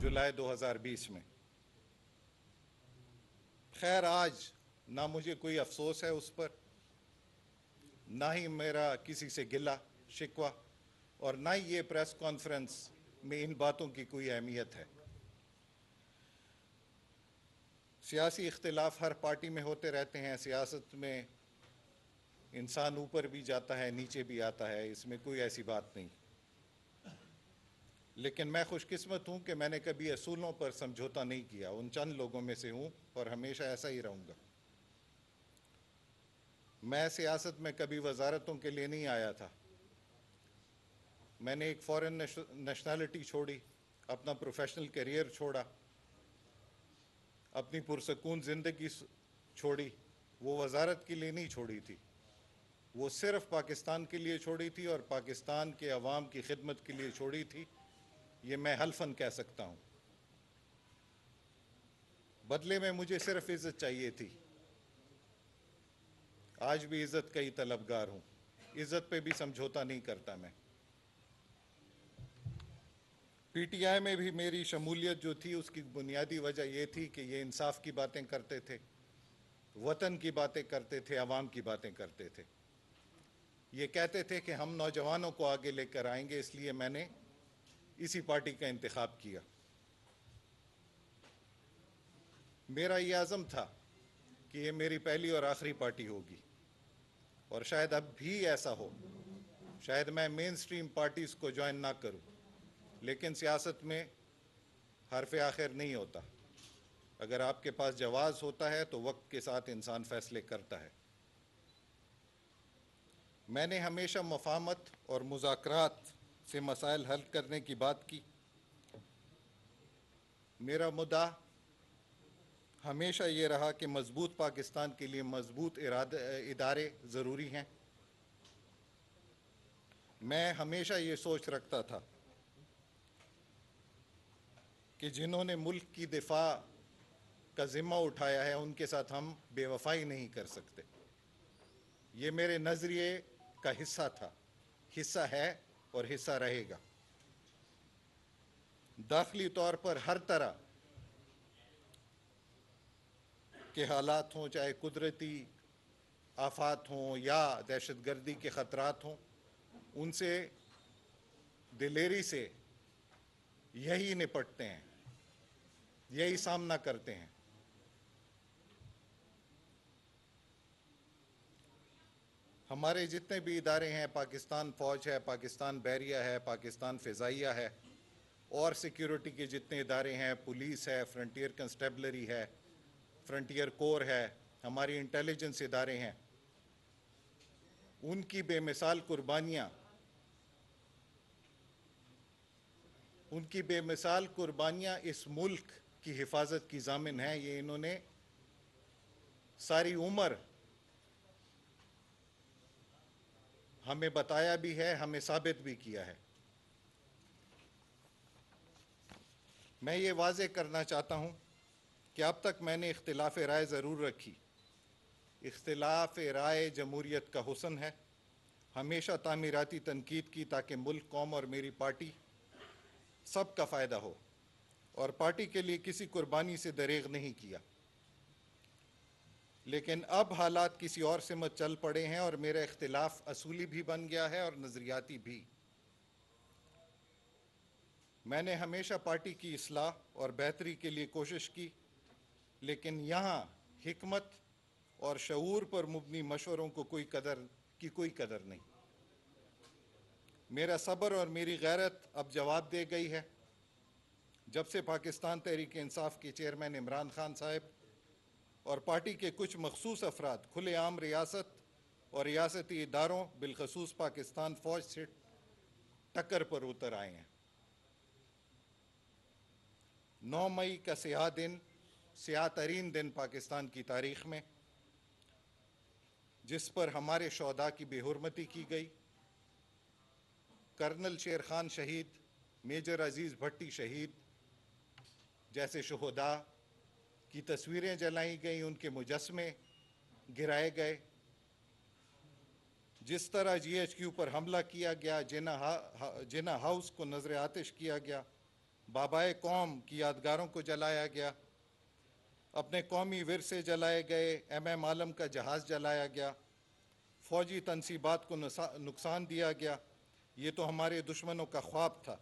جولائی 2020 میں۔ خیر آج نہ مجھے کوئی افسوس ہے اس پر، نہ ہی میرا کسی سے گلہ شکوہ، اور نہ ہی یہ پریس کانفرنس میں ان باتوں کی کوئی اہمیت ہے۔ سیاسی اختلاف ہر پارٹی میں ہوتے رہتے ہیں، سیاست میں انسان اوپر بھی جاتا ہے نیچے بھی آتا ہے، اس میں کوئی ایسی بات نہیں۔ لیکن میں خوش قسمت ہوں کہ میں نے کبھی اصولوں پر سمجھوتا نہیں کیا، ان چند لوگوں میں سے ہوں اور ہمیشہ ایسا ہی رہوں گا۔ میں سیاست میں کبھی وزارتوں کے لیے نہیں آیا تھا، میں نے ایک فورن نیشنلٹی چھوڑی، اپنا پروفیشنل کیریئر چھوڑا، اپنی پرسکون زندگی چھوڑی، وہ وزارت کے لیے نہیں چھوڑی تھی، وہ صرف پاکستان کے لیے چھوڑی تھی اور پاکستان کے عوام کی خدمت کے لیے چھوڑی تھی، یہ میں حلفاً کہہ سکتا ہوں۔ بدلے میں مجھے صرف عزت چاہیے تھی، آج بھی عزت کا ہی طلبگار ہوں، عزت پہ بھی سمجھوتا نہیں کرتا میں۔ پی ٹی آئی میں بھی میری شمولیت جو تھی اس کی بنیادی وجہ یہ تھی کہ یہ انصاف کی باتیں کرتے تھے، وطن کی باتیں کرتے تھے، عوام کی باتیں کرتے تھے۔ یہ کہتے تھے کہ ہم نوجوانوں کو آگے لے کر آئیں گے، اس لیے میں نے اسی پارٹی کا انتخاب کیا۔ میرا یہ عزم تھا کہ یہ میری پہلی اور آخری پارٹی ہوگی، اور شاید اب بھی ایسا ہو، شاید میں مین سٹریم پارٹیز کو جوائن نہ کروں، لیکن سیاست میں حرف آخر نہیں ہوتا، اگر آپ کے پاس جواز ہوتا ہے تو وقت کے ساتھ انسان فیصلے کرتا ہے۔ میں نے ہمیشہ مفاہمت اور مذاکرات سے مسائل حل کرنے کی بات کی۔ میرا مدعا ہمیشہ یہ رہا کہ مضبوط پاکستان کے لیے مضبوط ادارے ضروری ہیں۔ میں ہمیشہ یہ سوچ رکھتا تھا کہ جنہوں نے ملک کی دفاع کا ذمہ اٹھایا ہے ان کے ساتھ ہم بے وفائی نہیں کر سکتے۔ یہ میرے نظریے کا حصہ تھا، حصہ ہے اور حصہ رہے گا۔ داخلی طور پر ہر طرح کے حالات ہوں، چاہے قدرتی آفات ہوں یا دہشت گردی کے خطرات ہوں، ان سے دلیری سے یہی نپٹتے ہیں، یہی سامنا کرتے ہیں۔ ہمارے جتنے بھی ادارے ہیں، پاکستان فوج ہے، پاکستان بحریہ ہے، پاکستان فضائیہ ہے، اور سیکیورٹی کے جتنے ادارے ہیں، پولیس ہے، فرنٹیئر کنسٹیبلری ہے، فرنٹیئر کور ہے، ہماری انٹیلیجنس ادارے ہیں، ان کی بے مثال قربانیاں اس ملک کی حفاظت کی ضامن ہیں۔ یہ انہوں نے ساری عمر ہمیں بتایا بھی ہے، ہمیں ثابت بھی کیا ہے۔ میں یہ واضح کرنا چاہتا ہوں کہ اب تک میں نے اختلاف رائے ضرور رکھی۔ اختلاف رائے جمہوریت کا حسن ہے، ہمیشہ تعمیراتی تنقید کی تاکہ ملک، قوم اور میری پارٹی سب کا فائدہ ہو، اور پارٹی کے لیے کسی قربانی سے دریغ نہیں کیا۔ لیکن اب حالات کسی اور سمت چل پڑے ہیں اور میرا اختلاف اصولی بھی بن گیا ہے اور نظریاتی بھی۔ میں نے ہمیشہ پارٹی کی اصلاح اور بہتری کے لیے کوشش کی، لیکن یہاں حکمت اور شعور پر مبنی مشوروں کو کوئی قدر نہیں۔ میرا صبر اور میری غیرت اب جواب دے گئی ہے۔ جب سے پاکستان تحریک انصاف کے چیئرمین عمران خان صاحب اور پارٹی کے کچھ مخصوص افراد کھلے عام ریاست اور ریاستی اداروں بالخصوص پاکستان فوج سے ٹکر پر اتر آئے ہیں۔ 9 مئی کا سیاہ ترین دن پاکستان کی تاریخ میں، جس پر ہمارے شہداء کی بے حرمتی کی گئی، کرنل شیر خان شہید، میجر عزیز بھٹی شہید جیسے شہداء کی تصویریں جلائی گئیں، ان کے مجسمے گرائے گئے، جس طرح GHQ پر حملہ کیا گیا، جناح ہاؤس کو نذر آتش کیا گیا، بابائے قوم کی یادگاروں کو جلایا گیا، اپنے قومی ورثے جلائے گئے، ایم عالم کا جہاز جلایا گیا، فوجی تنصیبات کو نقصان دیا گیا۔ یہ تو ہمارے دشمنوں کا خواب تھا،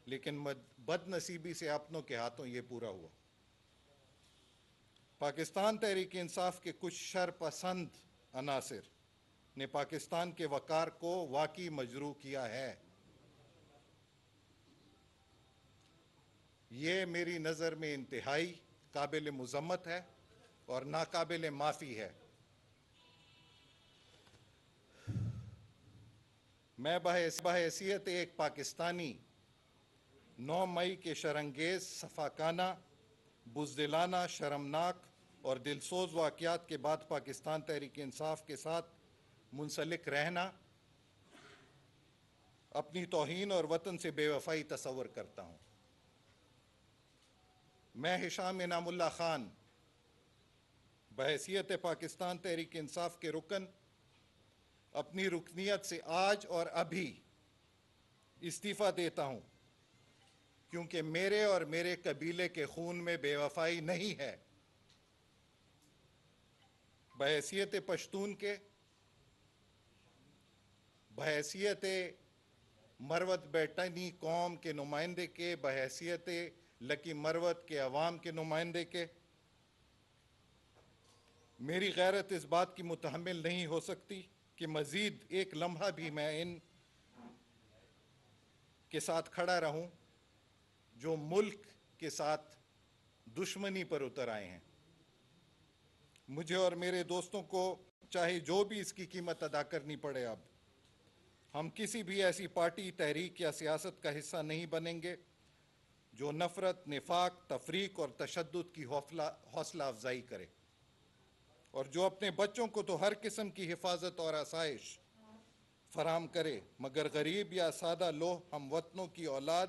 لیکن بد نصیبی سے اپنوں کے ہاتھوں یہ پورا ہوا۔ پاکستان تحریک انصاف کے کچھ شر پسند عناصر نے پاکستان کے وقار کو واقعی مجروح کیا ہے۔ یہ میری نظر میں انتہائی قابل مذمت ہے اور ناقابل معافی ہے۔ میں بحیثیت ایک پاکستانی 9 مئی کے شرانگیز، صفاقانہ، بزدلانہ، شرمناک اور دلسوز واقعات کے بعد پاکستان تحریک انصاف کے ساتھ منسلک رہنا اپنی توہین اور وطن سے بے وفائی تصور کرتا ہوں۔ میں ہشام انعام اللہ خان بحیثیت پاکستان تحریک انصاف کے رکن اپنی رکنیت سے آج اور ابھی استعفیٰ دیتا ہوں، کیونکہ میرے اور میرے قبیلے کے خون میں بے وفائی نہیں ہے۔ بحیثیت پشتون کے، بحیثیت مروت بیٹنی قوم کے نمائندے کے، بحیثیت لکی مروت کے عوام کے نمائندے کے، میری غیرت اس بات کی متحمل نہیں ہو سکتی کہ مزید ایک لمحہ بھی میں ان کے ساتھ کھڑا رہوں جو ملک کے ساتھ دشمنی پر اتر آئے ہیں۔ مجھے اور میرے دوستوں کو چاہے جو بھی اس کی قیمت ادا کرنی پڑے، اب ہم کسی بھی ایسی پارٹی، تحریک یا سیاست کا حصہ نہیں بنیں گے جو نفرت، نفاق، تفریق اور تشدد کی حوصلہ افزائی کرے، اور جو اپنے بچوں کو تو ہر قسم کی حفاظت اور آسائش فراہم کرے، مگر غریب یا سادہ لوہ ہم وطنوں کی اولاد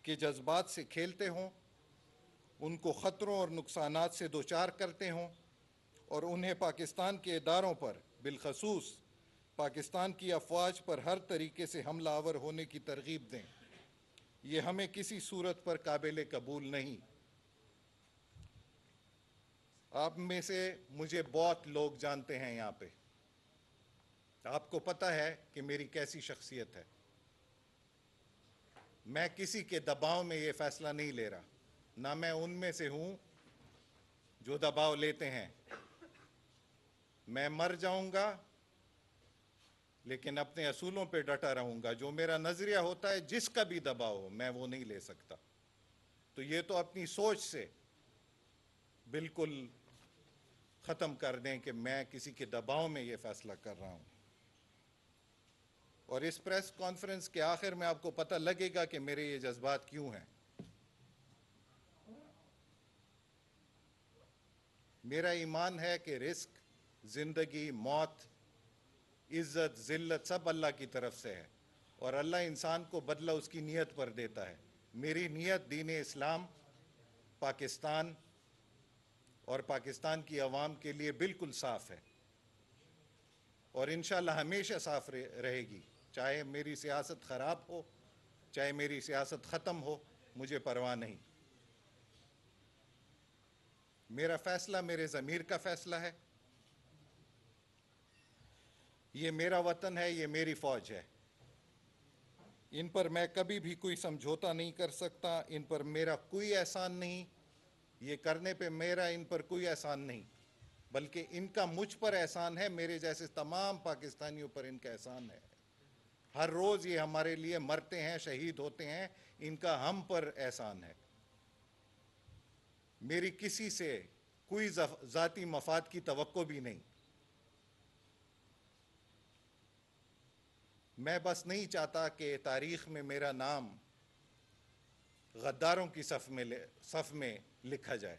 کے جذبات سے کھیلتے ہوں، ان کو خطروں اور نقصانات سے دوچار کرتے ہوں، اور انہیں پاکستان کے اداروں پر، بالخصوص پاکستان کی افواج پر ہر طریقے سے حملہ آور ہونے کی ترغیب دیں۔ یہ ہمیں کسی صورت پر قابل قبول نہیں۔ آپ میں سے مجھے بہت لوگ جانتے ہیں یہاں پہ، آپ کو پتہ ہے کہ میری کیسی شخصیت ہے۔ میں کسی کے دباؤ میں یہ فیصلہ نہیں لے رہا، نہ میں ان میں سے ہوں جو دباؤ لیتے ہیں۔ میں مر جاؤں گا لیکن اپنے اصولوں پہ ڈٹا رہوں گا۔ جو میرا نظریہ ہوتا ہے، جس کا بھی دباؤ ہو، میں وہ نہیں لے سکتا۔ تو یہ تو اپنی سوچ سے بالکل ختم کر دیں کہ میں کسی کے دباؤ میں یہ فیصلہ کر رہا ہوں۔ اور اس پریس کانفرنس کے آخر میں آپ کو پتہ لگے گا کہ میرے یہ جذبات کیوں ہیں۔ میرا ایمان ہے کہ رزق، زندگی، موت، عزت، ذلت سب اللہ کی طرف سے ہے، اور اللہ انسان کو بدلہ اس کی نیت پر دیتا ہے۔ میری نیت دین اسلام، پاکستان اور پاکستان کی عوام کے لیے بالکل صاف ہے، اور انشاءاللہ ہمیشہ صاف رہے گی، چاہے میری سیاست خراب ہو، چاہے میری سیاست ختم ہو، مجھے پرواہ نہیں۔ میرا فیصلہ میرے ضمیر کا فیصلہ ہے۔ یہ میرا وطن ہے، یہ میری فوج ہے۔ ان پر میں کبھی بھی کوئی سمجھوتا نہیں کر سکتا، ان پر میرا کوئی احسان نہیں، یہ کرنے پہ میرا ان پر کوئی احسان نہیں، بلکہ ان کا مجھ پر احسان ہے، میرے جیسے تمام پاکستانیوں پر ان کا احسان ہے۔ ہر روز یہ ہمارے لیے مرتے ہیں، شہید ہوتے ہیں، ان کا ہم پر احسان ہے۔ میری کسی سے کوئی ذاتی مفاد کی توقع بھی نہیں۔ میں بس نہیں چاہتا کہ تاریخ میں میرا نام غداروں کی صف میں لکھا جائے۔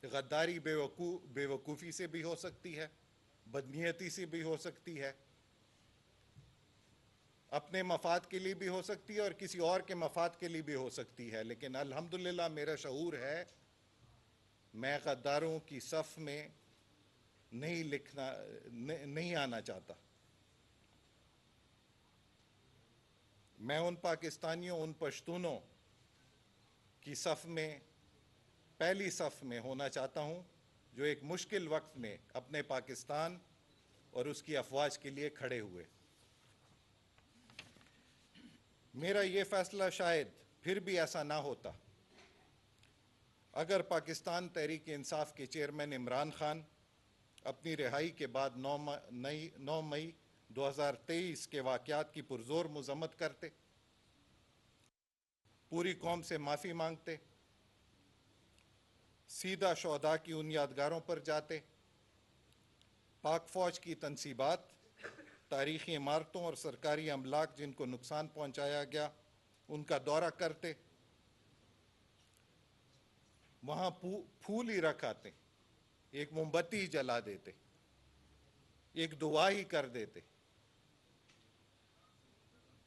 غداری بے وقوفی سے بھی ہو سکتی ہے، بدنیتی سے بھی ہو سکتی ہے، اپنے مفاد کے لیے بھی ہو سکتی ہے اور کسی اور کے مفاد کے لیے بھی ہو سکتی ہے، لیکن الحمدللہ میرا شعور ہے، میں غداروں کی صف میں نہیں آنا چاہتا۔ میں ان پاکستانیوں، ان پشتونوں کی صف میں، پہلی صف میں ہونا چاہتا ہوں جو ایک مشکل وقت میں اپنے پاکستان اور اس کی افواج کے لیے کھڑے ہوئے۔ میرا یہ فیصلہ شاید پھر بھی ایسا نہ ہوتا اگر پاکستان تحریک انصاف کے چیئرمین عمران خان اپنی رہائی کے بعد 9 مئی 2023 کے واقعات کی پرزور مذمت کرتے، پوری قوم سے معافی مانگتے، سیدھا شہداء کی ان یادگاروں پر جاتے، پاک فوج کی تنصیبات، تاریخی عمارتوں اور سرکاری املاک جن کو نقصان پہنچایا گیا ان کا دورہ کرتے، وہاں پھول ہی رکھ آتے، ایک موم بتی جلا دیتے، ایک دعا ہی کر دیتے،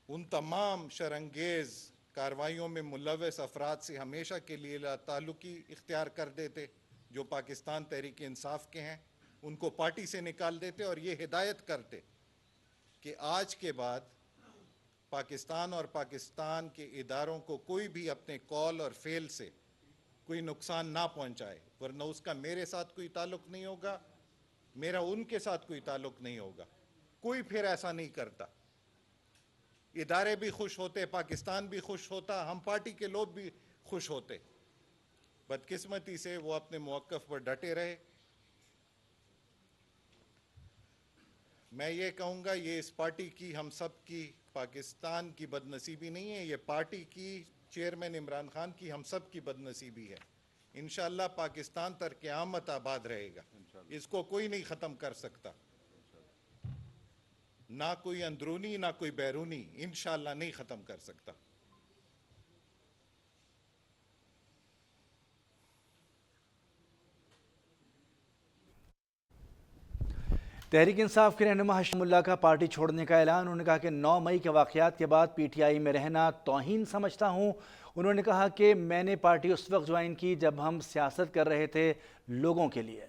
ان تمام شرانگیز کارروائیوں میں ملوث افراد سے ہمیشہ کے لیے لا تعلقی اختیار کر دیتے جو پاکستان تحریک انصاف کے ہیں، ان کو پارٹی سے نکال دیتے اور یہ ہدایت کرتے کہ آج کے بعد پاکستان اور پاکستان کے اداروں کو کوئی بھی اپنے قول اور فعل سے کوئی نقصان نہ پہنچائے، ورنہ اس کا میرے ساتھ کوئی تعلق نہیں ہوگا، میرا ان کے ساتھ کوئی تعلق نہیں ہوگا۔ کوئی پھر ایسا نہیں کرتا، ادارے بھی خوش ہوتے، پاکستان بھی خوش ہوتا، ہم پارٹی کے لوگ بھی خوش ہوتے۔ بدقسمتی سے وہ اپنے موقف پر ڈٹے رہے۔ میں یہ کہوں گا یہ اس پارٹی کی، ہم سب کی، پاکستان کی بدنصیبی نہیں ہے، یہ پارٹی کی، چیئرمین عمران خان کی، ہم سب کی بدنصیبی ہے۔ انشاءاللہ پاکستان تر قیامت آباد رہے گا، اس کو کوئی نہیں ختم کر سکتا، نہ کوئی اندرونی نہ کوئی بیرونی، انشاءاللہ نہیں ختم کر سکتا۔ تحریک انصاف کے رہنما ہاشم اللہ کا پارٹی چھوڑنے کا اعلان۔ انہوں نے کہا کہ 9 مئی کے واقعات کے بعد پی ٹی آئی میں رہنا توہین سمجھتا ہوں۔ انہوں نے کہا کہ میں نے پارٹی اس وقت جوائن کی جب ہم سیاست کر رہے تھے لوگوں کے لیے۔